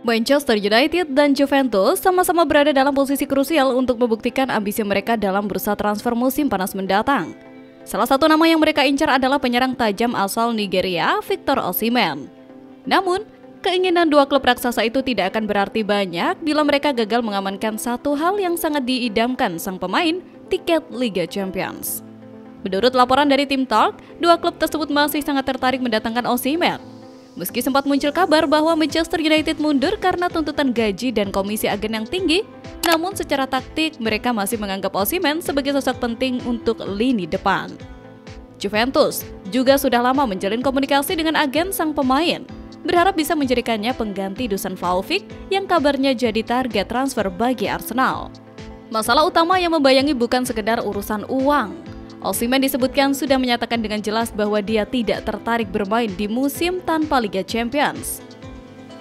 Manchester United dan Juventus sama-sama berada dalam posisi krusial untuk membuktikan ambisi mereka dalam bursa transfer musim panas mendatang. Salah satu nama yang mereka incar adalah penyerang tajam asal Nigeria, Victor Osimhen. Namun, keinginan dua klub raksasa itu tidak akan berarti banyak bila mereka gagal mengamankan satu hal yang sangat diidamkan sang pemain, tiket Liga Champions. Menurut laporan dari tim Talk, dua klub tersebut masih sangat tertarik mendatangkan Osimhen. Meski sempat muncul kabar bahwa Manchester United mundur karena tuntutan gaji dan komisi agen yang tinggi, namun secara taktik mereka masih menganggap Osimhen sebagai sosok penting untuk lini depan. Juventus juga sudah lama menjalin komunikasi dengan agen sang pemain, berharap bisa menjadikannya pengganti Dusan Vlahovic yang kabarnya jadi target transfer bagi Arsenal. Masalah utama yang membayangi bukan sekedar urusan uang. Osimhen disebutkan sudah menyatakan dengan jelas bahwa dia tidak tertarik bermain di musim tanpa Liga Champions.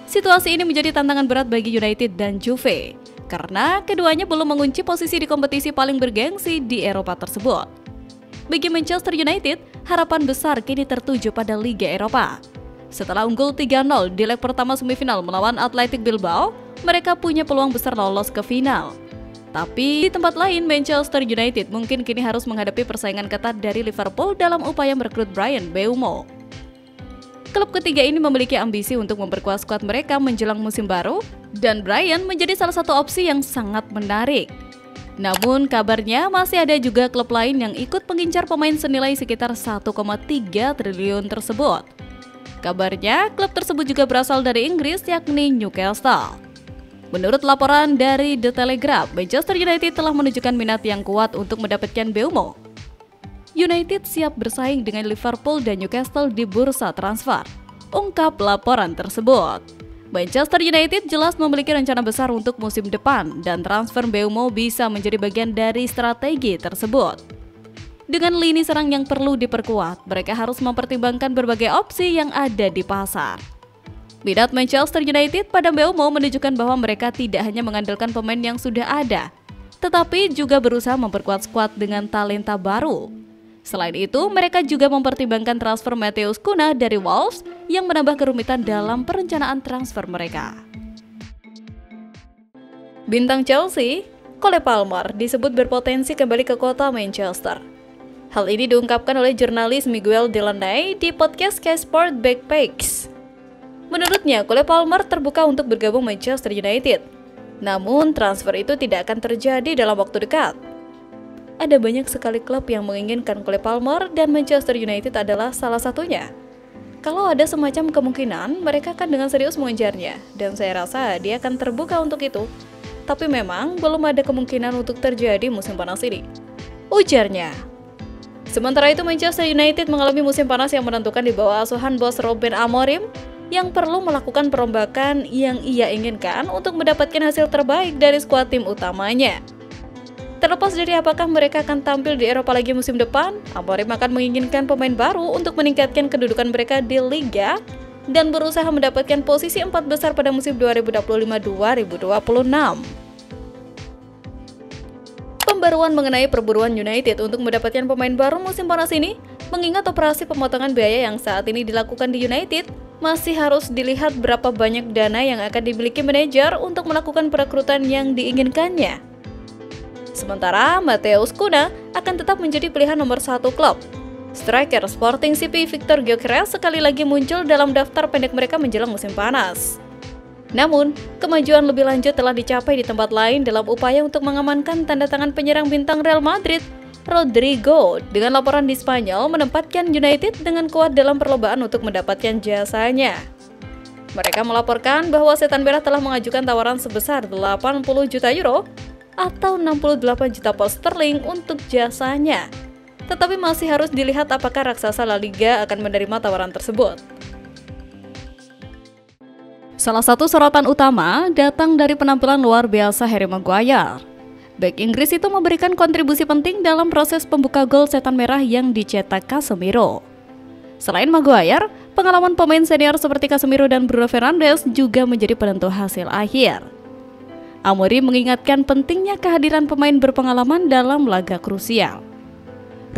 Situasi ini menjadi tantangan berat bagi United dan Juve, karena keduanya belum mengunci posisi di kompetisi paling bergengsi di Eropa tersebut. Bagi Manchester United, harapan besar kini tertuju pada Liga Eropa. Setelah unggul 3-0 di leg pertama semifinal melawan Athletic Bilbao, mereka punya peluang besar lolos ke final. Tapi di tempat lain, Manchester United mungkin kini harus menghadapi persaingan ketat dari Liverpool dalam upaya merekrut Bryan Mbeumo. Klub ketiga ini memiliki ambisi untuk memperkuat skuad mereka menjelang musim baru, dan Bryan menjadi salah satu opsi yang sangat menarik. Namun kabarnya masih ada juga klub lain yang ikut mengincar pemain senilai sekitar 1,3 triliun tersebut. Kabarnya klub tersebut juga berasal dari Inggris, yakni Newcastle. Menurut laporan dari The Telegraph, Manchester United telah menunjukkan minat yang kuat untuk mendapatkan Mbeumo. United siap bersaing dengan Liverpool dan Newcastle di bursa transfer, ungkap laporan tersebut. Manchester United jelas memiliki rencana besar untuk musim depan dan transfer Mbeumo bisa menjadi bagian dari strategi tersebut. Dengan lini serang yang perlu diperkuat, mereka harus mempertimbangkan berbagai opsi yang ada di pasar. Minat Manchester United pada Mbeumo menunjukkan bahwa mereka tidak hanya mengandalkan pemain yang sudah ada, tetapi juga berusaha memperkuat skuad dengan talenta baru. Selain itu, mereka juga mempertimbangkan transfer Matheus Cunha dari Wolves yang menambah kerumitan dalam perencanaan transfer mereka. Bintang Chelsea, Cole Palmer disebut berpotensi kembali ke kota Manchester. Hal ini diungkapkan oleh jurnalis Miguel Delaney di podcast Sky Sport Backpacks. Menurutnya, Cole Palmer terbuka untuk bergabung Manchester United. Namun, transfer itu tidak akan terjadi dalam waktu dekat. Ada banyak sekali klub yang menginginkan Cole Palmer dan Manchester United adalah salah satunya. Kalau ada semacam kemungkinan, mereka akan dengan serius mengejarnya, dan saya rasa dia akan terbuka untuk itu. Tapi memang belum ada kemungkinan untuk terjadi musim panas ini, ujarnya. Sementara itu, Manchester United mengalami musim panas yang menentukan di bawah asuhan bos Ruben Amorim, yang perlu melakukan perombakan yang ia inginkan untuk mendapatkan hasil terbaik dari skuad tim utamanya. Terlepas dari apakah mereka akan tampil di Eropa lagi musim depan, Amorim akan menginginkan pemain baru untuk meningkatkan kedudukan mereka di Liga dan berusaha mendapatkan posisi 4 besar pada musim 2025-2026. Pembaruan mengenai perburuan United untuk mendapatkan pemain baru musim panas ini, mengingat operasi pemotongan biaya yang saat ini dilakukan di United, masih harus dilihat berapa banyak dana yang akan dimiliki manajer untuk melakukan perekrutan yang diinginkannya. Sementara Matheus Cunha akan tetap menjadi pilihan nomor 1 klub. Striker Sporting CP Victor Gyökeres sekali lagi muncul dalam daftar pendek mereka menjelang musim panas. Namun, kemajuan lebih lanjut telah dicapai di tempat lain dalam upaya untuk mengamankan tanda tangan penyerang bintang Real Madrid, Rodrigo, dengan laporan di Spanyol menempatkan United dengan kuat dalam perlombaan untuk mendapatkan jasanya. Mereka melaporkan bahwa Setan Merah telah mengajukan tawaran sebesar 80 juta euro atau 68 juta pound sterling untuk jasanya. Tetapi masih harus dilihat apakah raksasa La Liga akan menerima tawaran tersebut. Salah satu sorotan utama datang dari penampilan luar biasa Harry Maguire. Bek Inggris itu memberikan kontribusi penting dalam proses pembuka gol Setan Merah yang dicetak Casemiro. Selain Maguire, pengalaman pemain senior seperti Casemiro dan Bruno Fernandes juga menjadi penentu hasil akhir. Amorim mengingatkan pentingnya kehadiran pemain berpengalaman dalam laga krusial.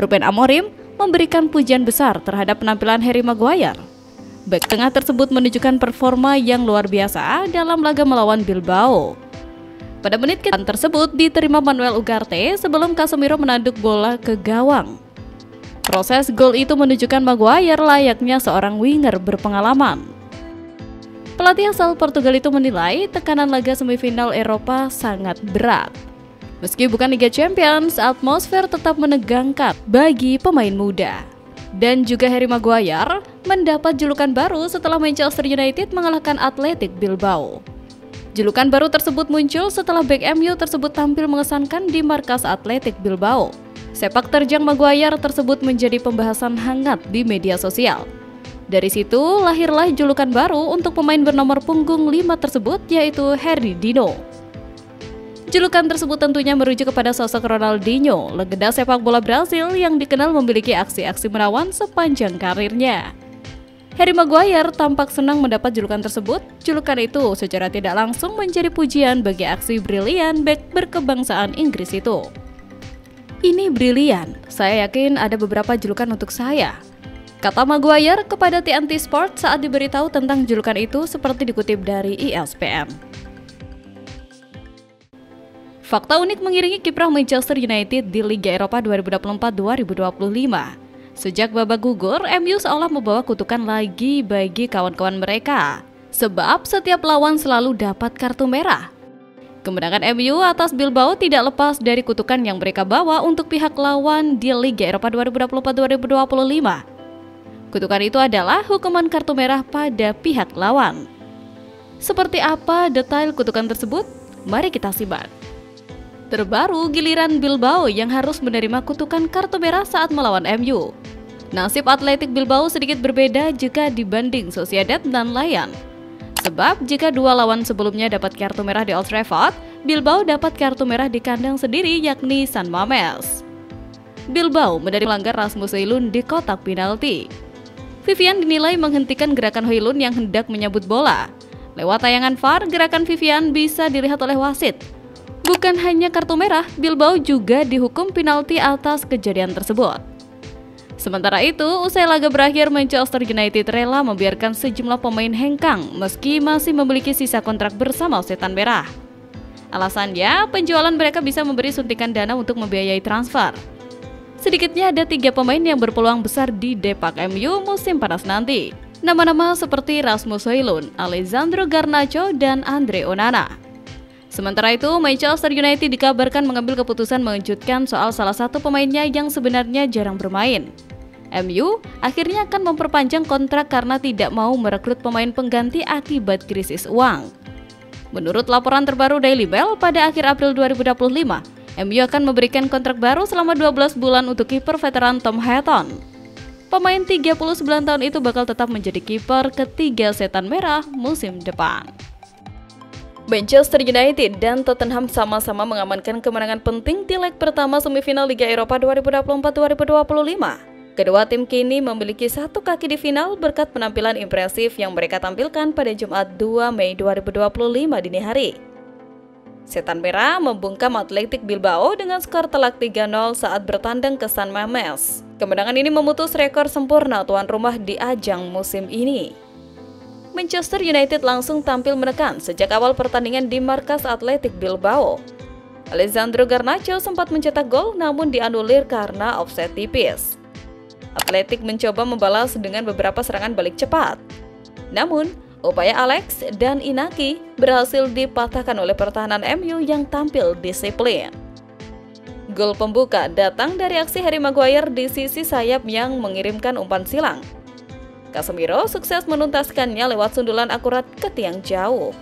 Ruben Amorim memberikan pujian besar terhadap penampilan Harry Maguire. Bek tengah tersebut menunjukkan performa yang luar biasa dalam laga melawan Bilbao. Pada menit ke-8 tersebut diterima Manuel Ugarte sebelum Casemiro menanduk bola ke gawang. Proses gol itu menunjukkan Maguire layaknya seorang winger berpengalaman. Pelatih asal Portugal itu menilai tekanan laga semifinal Eropa sangat berat. Meski bukan Liga Champions, atmosfer tetap menegangkan bagi pemain muda. Dan juga Harry Maguire mendapat julukan baru setelah Manchester United mengalahkan Athletic Bilbao. Julukan baru tersebut muncul setelah bek MU tersebut tampil mengesankan di markas Athletic Bilbao. Sepak terjang Maguire tersebut menjadi pembahasan hangat di media sosial. Dari situ lahirlah julukan baru untuk pemain bernomor punggung 5 tersebut, yaitu Harry Dino. Julukan tersebut tentunya merujuk kepada sosok Ronaldinho, legenda sepak bola Brasil yang dikenal memiliki aksi-aksi menawan sepanjang karirnya. Harry Maguire tampak senang mendapat julukan tersebut. Julukan itu secara tidak langsung menjadi pujian bagi aksi brilian bek berkebangsaan Inggris itu. "Ini brilian, saya yakin ada beberapa julukan untuk saya," kata Maguire kepada TNT Sport saat diberitahu tentang julukan itu seperti dikutip dari ESPN. Fakta unik mengiringi kiprah Manchester United di Liga Eropa 2024-2025. Sejak babak gugur, MU seolah membawa kutukan lagi bagi kawan-kawan mereka. Sebab setiap lawan selalu dapat kartu merah. Kemenangan MU atas Bilbao tidak lepas dari kutukan yang mereka bawa untuk pihak lawan di Liga Eropa 2024-2025. Kutukan itu adalah hukuman kartu merah pada pihak lawan. Seperti apa detail kutukan tersebut? Mari kita simak. Terbaru giliran Bilbao yang harus menerima kutukan kartu merah saat melawan MU. Nasib Athletic Bilbao sedikit berbeda jika dibanding Sociedad dan Lyon. Sebab jika dua lawan sebelumnya dapat kartu merah di Old Trafford, Bilbao dapat kartu merah di kandang sendiri yakni San Mamés. Bilbao menerima melanggar Rasmus Højlund di kotak penalti. Vivian dinilai menghentikan gerakan Højlund yang hendak menyabut bola. Lewat tayangan VAR, gerakan Vivian bisa dilihat oleh wasit. Bukan hanya kartu merah, Bilbao juga dihukum penalti atas kejadian tersebut. Sementara itu, usai laga berakhir, Manchester United rela membiarkan sejumlah pemain hengkang meski masih memiliki sisa kontrak bersama Setan Merah. Alasannya, penjualan mereka bisa memberi suntikan dana untuk membiayai transfer. Sedikitnya ada 3 pemain yang berpeluang besar di depak MU musim panas nanti. Nama-nama seperti Rasmus Højlund, Alessandro Garnacho, dan Andre Onana. Sementara itu, Manchester United dikabarkan mengambil keputusan mengejutkan soal salah satu pemainnya yang sebenarnya jarang bermain. MU akhirnya akan memperpanjang kontrak karena tidak mau merekrut pemain pengganti akibat krisis uang. Menurut laporan terbaru Daily Mail, pada akhir April 2025, MU akan memberikan kontrak baru selama 12 bulan untuk kiper veteran Tom Heaton. Pemain 39 tahun itu bakal tetap menjadi kiper ketiga Setan Merah musim depan. Manchester United dan Tottenham sama-sama mengamankan kemenangan penting di leg pertama semifinal Liga Eropa 2024-2025. Kedua tim kini memiliki satu kaki di final berkat penampilan impresif yang mereka tampilkan pada Jumat 2 Mei 2025 dini hari. Setan Merah membungkam Athletic Bilbao dengan skor telak 3-0 saat bertandang ke San Mamés. Kemenangan ini memutus rekor sempurna tuan rumah di ajang musim ini. Manchester United langsung tampil menekan sejak awal pertandingan di markas Athletic Bilbao. Alessandro Garnacho sempat mencetak gol namun dianulir karena offside tipis. Athletic mencoba membalas dengan beberapa serangan balik cepat. Namun, upaya Alex dan Inaki berhasil dipatahkan oleh pertahanan MU yang tampil disiplin. Gol pembuka datang dari aksi Harry Maguire di sisi sayap yang mengirimkan umpan silang. Casemiro sukses menuntaskannya lewat sundulan akurat ke tiang jauh.